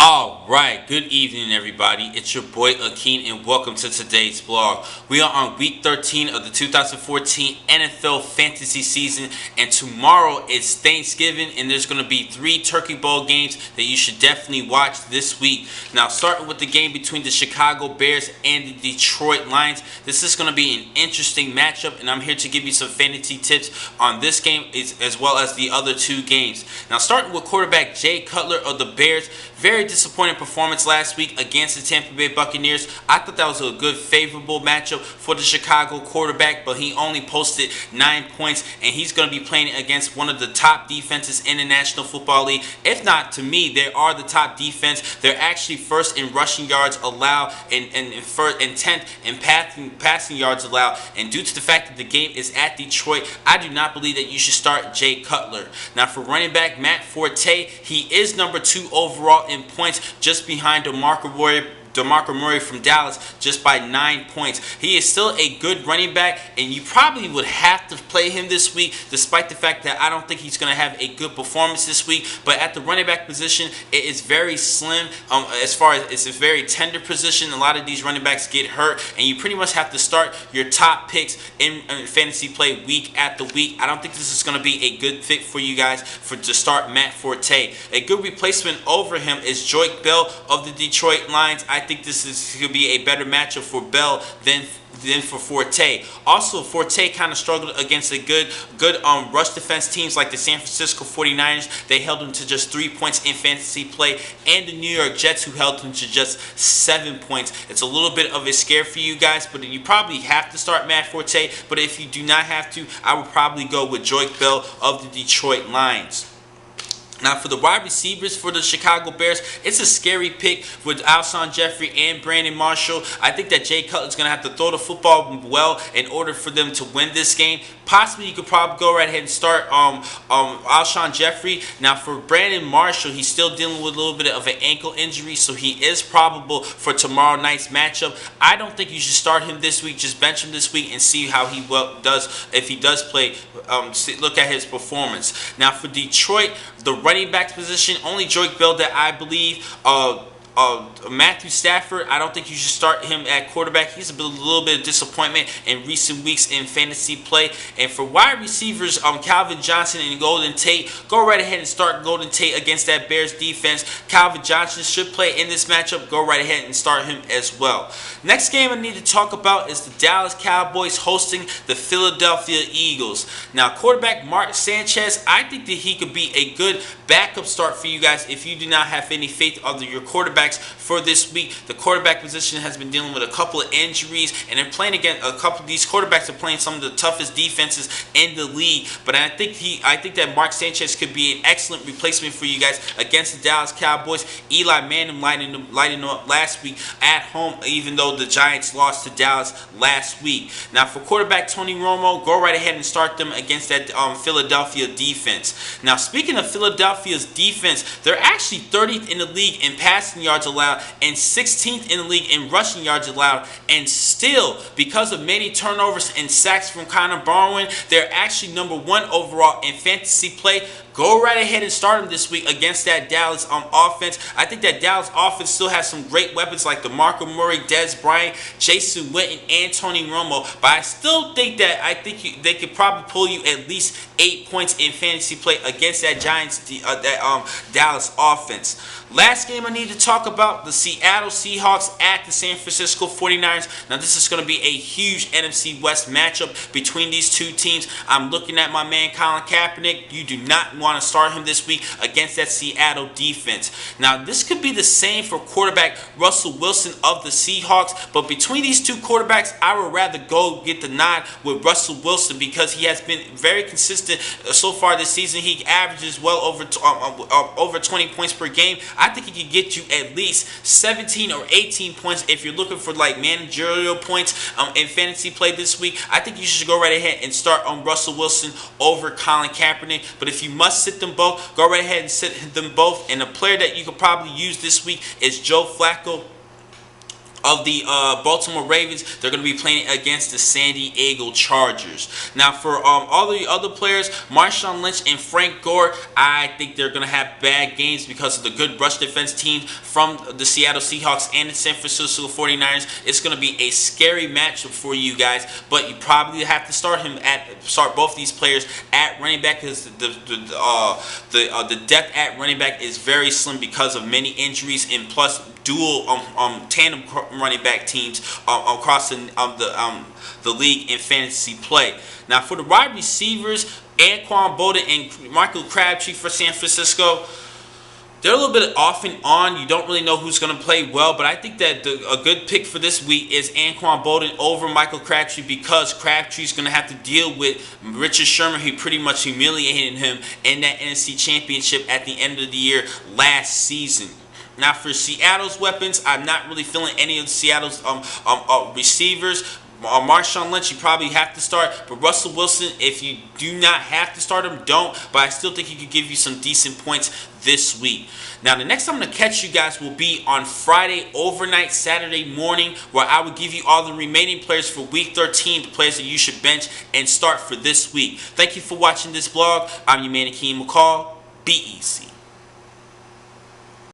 All right, good evening, everybody. It's your boy Akeen, and welcome to today's blog. We are on week 13 of the 2014 NFL fantasy season, and tomorrow is Thanksgiving, and there's going to be 3 Turkey Bowl games that you should definitely watch this week. Now, starting with the game between the Chicago Bears and the Detroit Lions, this is going to be an interesting matchup, and I'm here to give you some fantasy tips on this game as well as the other 2 games. Now, starting with quarterback Jay Cutler of the Bears, very disappointing performance last week against the Tampa Bay Buccaneers. I thought that was a good, favorable matchup for the Chicago quarterback, but he only posted 9 points, and he's going to be playing against one of the top defenses in the National Football League. If not, to me, they are the top defense. They're actually first in rushing yards allowed and 10th in passing yards allowed. And due to the fact that the game is at Detroit, I do not believe that you should start Jay Cutler. Now, for running back Matt Forte, he is number 2 overall in points, just behind DeMarco Murray from Dallas, just by 9 points. He is still a good running back, and you probably would have to play him this week, despite the fact that I don't think he's going to have a good performance this week. But at the running back position, it is very slim. As far as it's a very tender position, a lot of these running backs get hurt, and you pretty much have to start your top picks in fantasy play week after week. I don't think this is going to be a good fit for you guys to start Matt Forte. A good replacement over him is Joique Bell of the Detroit Lions. I think this could be a better matchup for Bell than for Forte. Also, Forte kind of struggled against a good rush defense teams like the San Francisco 49ers. They held him to just 3 points in fantasy play, and the New York Jets, who held him to just 7 points. It's a little bit of a scare for you guys, but you probably have to start Matt Forte. But if you do not have to, I would probably go with Joique Bell of the Detroit Lions. Now, for the wide receivers for the Chicago Bears, it's a scary pick with Alshon Jeffrey and Brandon Marshall. I think that Jay Cutler is going to have to throw the football well in order for them to win this game. Possibly, you could probably go right ahead and start Alshon Jeffrey. Now, for Brandon Marshall, he's still dealing with a little bit of an ankle injury, so he is probable for tomorrow night's matchup. I don't think you should start him this week. Just bench him this week and see how he does if he does play. Look at his performance. Now, for Detroit, the running back position, only Joique Bell that I believe. Matthew Stafford, I don't think you should start him at quarterback. He's a little bit of disappointment in recent weeks in fantasy play. And for wide receivers, Calvin Johnson and Golden Tate, go right ahead and start Golden Tate against that Bears defense. Calvin Johnson should play in this matchup. Go right ahead and start him as well. Next game I need to talk about is the Dallas Cowboys hosting the Philadelphia Eagles. Now, quarterback Mark Sanchez, I think that he could be a good backup start for you guys if you do not have any faith of your quarterbacks for this week. The quarterback position has been dealing with a couple of injuries, and they're playing against a couple of these quarterbacks are playing some of the toughest defenses in the league. But I think that Mark Sanchez could be an excellent replacement for you guys against the Dallas Cowboys. Eli Manning lighting up last week at home, even though the Giants lost to Dallas last week. Now, for quarterback Tony Romo, go right ahead and start them against that Philadelphia defense. Now, speaking of Philadelphia's defense, they're actually 30th in the league in passing yards allowed and 16th in the league in rushing yards allowed, and still, because of many turnovers and sacks from Connor Barwin, they're actually number 1 overall in fantasy play. Go right ahead and start them this week against that Dallas offense. I think that Dallas offense still has some great weapons like DeMarco Murray, Dez Bryant, Jason Witten, and Tony Romo. But I still think that they could probably pull you at least 8 points in fantasy play against that Dallas offense. Last game I need to talk about, the Seattle Seahawks at the San Francisco 49ers. Now, this is going to be a huge NFC West matchup between these 2 teams. I'm looking at my man Colin Kaepernick. You do not want to start him this week against that Seattle defense. Now, this could be the same for quarterback Russell Wilson of the Seahawks, but between these 2 quarterbacks, I would rather go get the nod with Russell Wilson because he has been very consistent so far this season. He averages well over 20 points per game. I think he could get you at least 17 or 18 points if you're looking for like managerial points in fantasy play this week. I think you should go right ahead and start on Russell Wilson over Colin Kaepernick. But if you must sit them both, go right ahead and sit them both. And a player that you could probably use this week is Joe Flacco of the Baltimore Ravens, they're going to be playing against the San Diego Chargers. Now, for all the other players, Marshawn Lynch and Frank Gore, I think they're going to have bad games because of the good rush defense team from the Seattle Seahawks and the San Francisco 49ers. It's going to be a scary matchup for you guys, but you probably have to start both these players at running back because the depth at running back is very slim because of many injuries and plus dual tandem running back teams across the league in fantasy play. Now for the wide receivers, Anquan Boldin and Michael Crabtree for San Francisco, they're a little bit off and on. You don't really know who's going to play well, but I think that a good pick for this week is Anquan Boldin over Michael Crabtree because Crabtree's going to have to deal with Richard Sherman, who pretty much humiliated him in that NFC Championship at the end of the year last season. Now for Seattle's weapons, I'm not really feeling any of Seattle's receivers. Marshawn Lynch, you probably have to start, but Russell Wilson, if you do not have to start him, don't. But I still think he could give you some decent points this week. Now, the next time I'm going to catch you guys will be on Friday overnight, Saturday morning, where I will give you all the remaining players for Week 13, the players that you should bench and start for this week. Thank you for watching this vlog. I'm your man, Akeem McCall. Be easy.